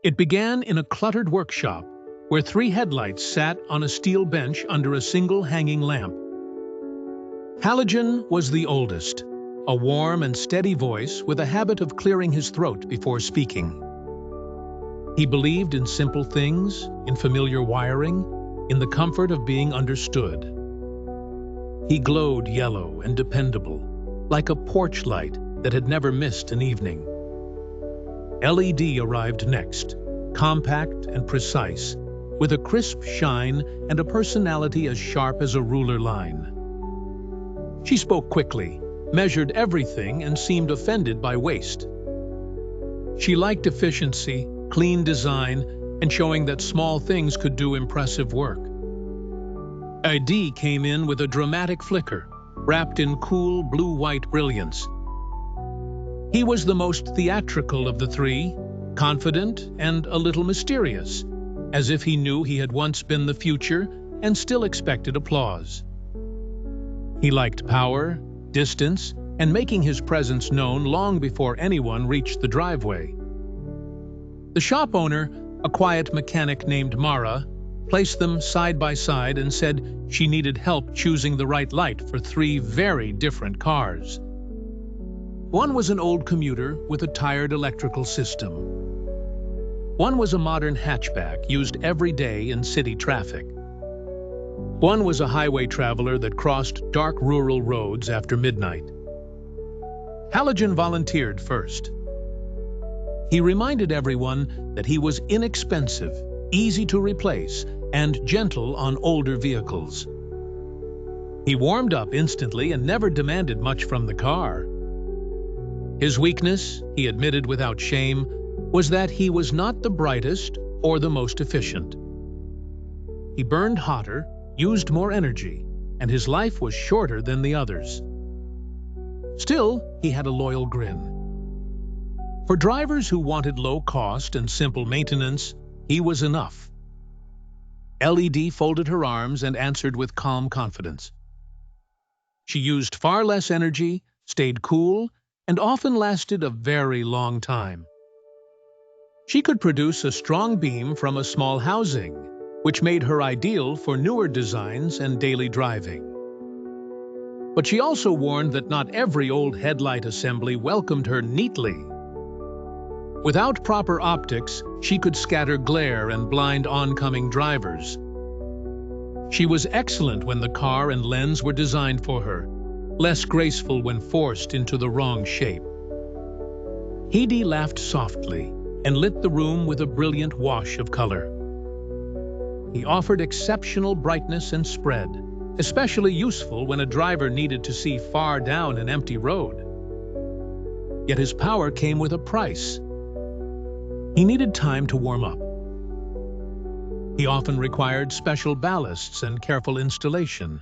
It began in a cluttered workshop where three headlights sat on a steel bench under a single hanging lamp. Halogen was the oldest, a warm and steady voice with a habit of clearing his throat before speaking. He believed in simple things, in familiar wiring, in the comfort of being understood. He glowed yellow and dependable, like a porch light that had never missed an evening. LED arrived next, compact and precise, with a crisp shine and a personality as sharp as a ruler line. She spoke quickly, measured everything, and seemed offended by waste. She liked efficiency, clean design, and showing that small things could do impressive work. ID came in with a dramatic flicker, wrapped in cool blue-white brilliance. He was the most theatrical of the three, confident and a little mysterious, as if he knew he had once been the future and still expected applause. He liked power, distance, and making his presence known long before anyone reached the driveway. The shop owner, a quiet mechanic named Mara, placed them side by side and said she needed help choosing the right light for three very different cars. One was an old commuter with a tired electrical system. One was a modern hatchback used every day in city traffic. One was a highway traveler that crossed dark rural roads after midnight. Halogen volunteered first. He reminded everyone that he was inexpensive, easy to replace, and gentle on older vehicles. He warmed up instantly and never demanded much from the car. His weakness, he admitted without shame, was that he was not the brightest or the most efficient. He burned hotter, used more energy, and his life was shorter than the others. Still, he had a loyal grin. For drivers who wanted low cost and simple maintenance, he was enough. LED folded her arms and answered with calm confidence. She used far less energy, stayed cool, and often lasted a very long time. She could produce a strong beam from a small housing, which made her ideal for newer designs and daily driving. But she also warned that not every old headlight assembly welcomed her neatly. Without proper optics, she could scatter glare and blind oncoming drivers. She was excellent when the car and lens were designed for her, less graceful when forced into the wrong shape. Hedi laughed softly and lit the room with a brilliant wash of color. He offered exceptional brightness and spread, especially useful when a driver needed to see far down an empty road. Yet his power came with a price. He needed time to warm up. He often required special ballasts and careful installation.